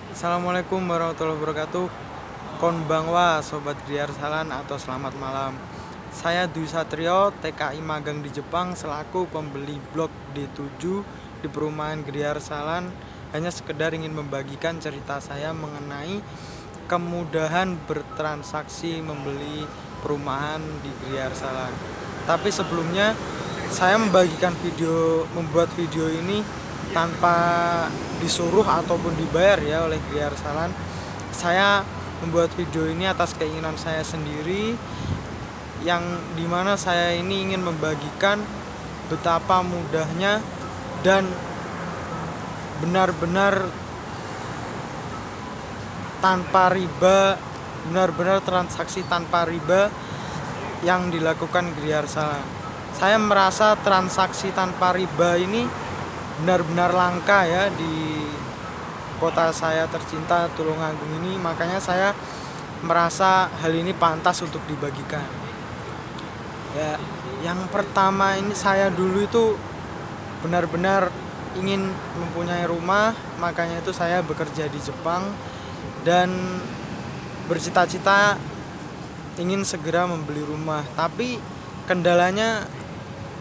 Assalamualaikum warahmatullahi wabarakatuh. Konbanwa Sobat Griar Salan atau selamat malam. Saya Dwi Satrio, TKI magang di Jepang selaku pembeli blok D7 di perumahan Griar Salan. Hanya sekedar ingin membagikan cerita saya mengenai kemudahan bertransaksi membeli perumahan di Griar Salan. Tapi sebelumnya saya membuat video ini tanpa disuruh ataupun dibayar ya oleh Griar Salan. Saya membuat video ini atas keinginan saya sendiri, yang dimana saya ini ingin membagikan betapa mudahnya dan benar-benar tanpa riba, benar-benar transaksi tanpa riba yang dilakukan Griar Salan. Saya merasa transaksi tanpa riba ini benar-benar langka ya di kota saya tercinta Tulungagung ini, makanya saya merasa hal ini pantas untuk dibagikan. Ya, yang pertama ini saya dulu itu benar-benar ingin mempunyai rumah, makanya itu saya bekerja di Jepang dan bercita-cita ingin segera membeli rumah. Tapi kendalanya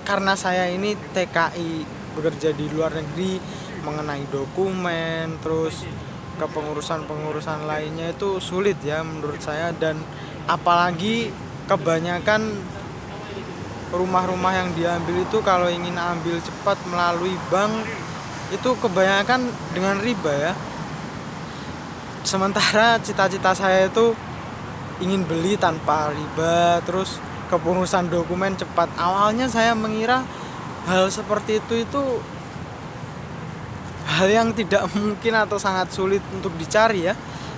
karena saya ini TKI bekerja di luar negeri, mengenai dokumen terus kepengurusan-pengurusan lainnya itu sulit ya menurut saya, dan apalagi kebanyakan rumah-rumah yang diambil itu kalau ingin ambil cepat melalui bank itu kebanyakan dengan riba ya. Sementara cita-cita saya itu ingin beli tanpa riba, terus kepengurusan dokumen cepat. Awalnya saya mengira hal seperti itu hal yang tidak mungkin atau sangat sulit untuk dicari ya.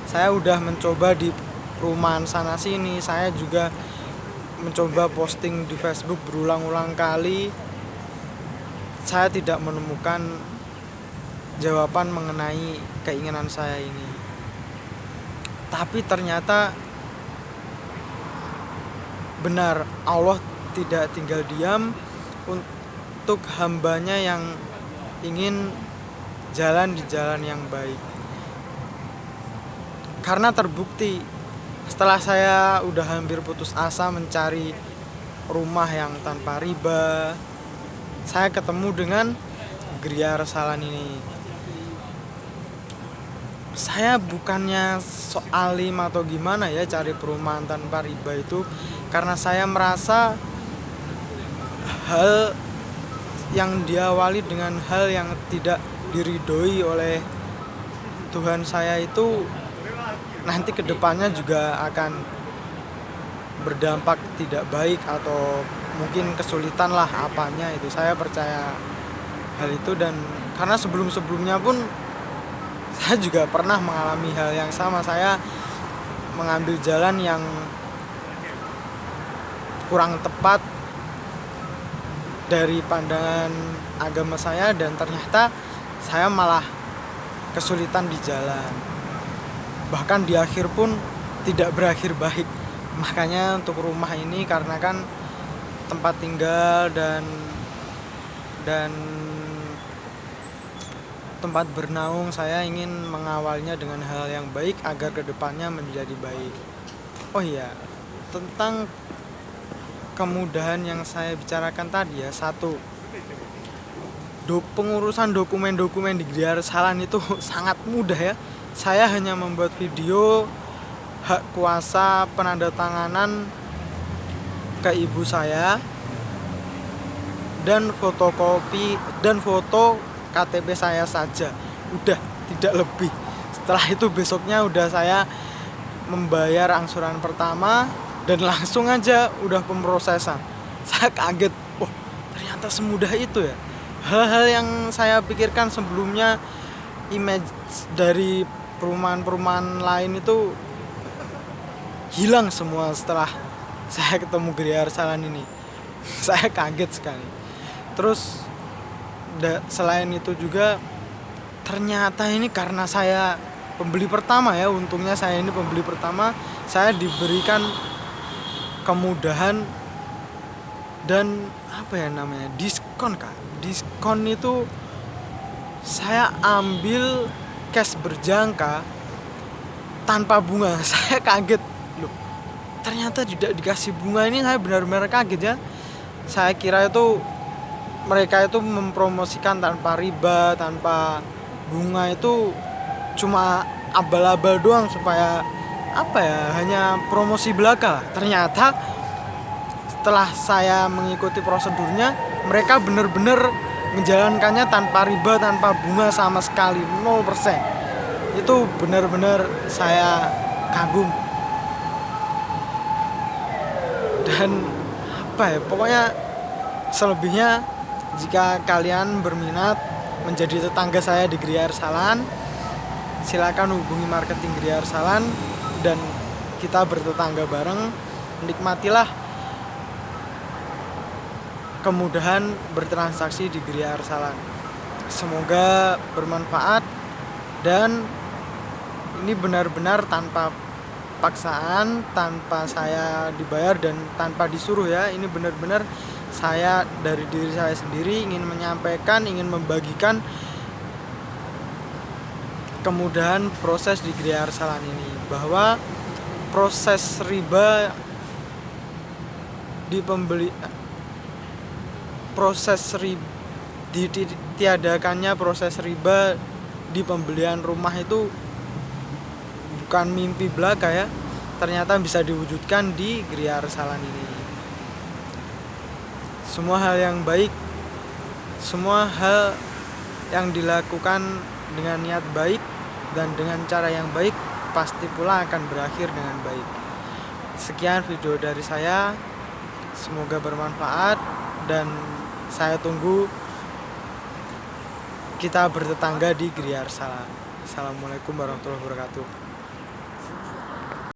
Saya udah mencoba di perumahan sana sini, saya juga mencoba posting di Facebook berulang-ulang kali. Saya tidak menemukan jawaban mengenai keinginan saya ini. Tapi ternyata benar, Allah tidak tinggal diam untuk hambanya yang ingin jalan di jalan yang baik. Karena terbukti setelah saya udah hampir putus asa mencari rumah yang tanpa riba, saya ketemu dengan Griar Salan ini. Saya bukannya soalim atau gimana ya cari perumahan tanpa riba itu, karena saya merasa hal yang diawali dengan hal yang tidak diridhoi oleh Tuhan saya itu nanti kedepannya juga akan berdampak tidak baik atau mungkin kesulitan lah apanya itu. Saya percaya hal itu, dan karena sebelum-sebelumnya pun saya juga pernah mengalami hal yang sama. Saya mengambil jalan yang kurang tepat dari pandangan agama saya, dan ternyata saya malah kesulitan di jalan. Bahkan di akhir pun tidak berakhir baik. Makanya untuk rumah ini, karena kan tempat tinggal dan tempat bernaung, saya ingin mengawalnya dengan hal yang baik agar kedepannya menjadi baik. Oh iya, tentang kemudahan yang saya bicarakan tadi ya, satu, pengurusan dokumen-dokumen di Griar Salan itu sangat mudah ya. Saya hanya membuat video hak kuasa penandatanganan ke ibu saya dan fotokopi dan foto KTP saya saja. Udah, tidak lebih. Setelah itu besoknya udah saya membayar angsuran pertama dan langsung aja udah pemrosesan. Saya kaget, oh ternyata semudah itu ya. Hal-hal yang saya pikirkan sebelumnya, image dari perumahan-perumahan lain itu hilang semua setelah saya ketemu Griar Salan ini. Saya kaget sekali. Terus selain itu juga ternyata ini karena saya pembeli pertama ya, untungnya saya ini pembeli pertama, saya diberikan kemudahan dan diskon kak. Diskon itu saya ambil cash berjangka tanpa bunga. Saya kaget, loh ternyata tidak dikasih bunga. Ini saya benar-benar kaget ya. Saya kira itu mereka itu mempromosikan tanpa riba, tanpa bunga, itu cuma abal-abal doang supaya hanya promosi belaka. Ternyata setelah saya mengikuti prosedurnya, mereka benar-benar menjalankannya tanpa riba, tanpa bunga sama sekali, 0%. Itu benar-benar saya kagum. Dan pokoknya selebihnya, jika kalian berminat menjadi tetangga saya di Gria Arsalan, silakan hubungi marketing Gria Arsalan dan kita bertetangga bareng. Nikmatilah kemudahan bertransaksi di Gria Arsalan. Semoga bermanfaat, dan ini benar-benar tanpa paksaan, tanpa saya dibayar dan tanpa disuruh ya. Ini benar-benar saya dari diri saya sendiri ingin menyampaikan, ingin membagikan kemudahan proses di Gria Arsalan ini, bahwa proses riba di ditiadakannya proses riba di pembelian rumah itu bukan mimpi belaka ya. Ternyata bisa diwujudkan di Gria Arsalan ini. Semua hal yang baik, semua hal yang dilakukan dengan niat baik dan dengan cara yang baik pasti pula akan berakhir dengan baik. Sekian video dari saya, semoga bermanfaat, dan saya tunggu kita bertetangga di Gria Arsalan. Assalamualaikum warahmatullahi wabarakatuh.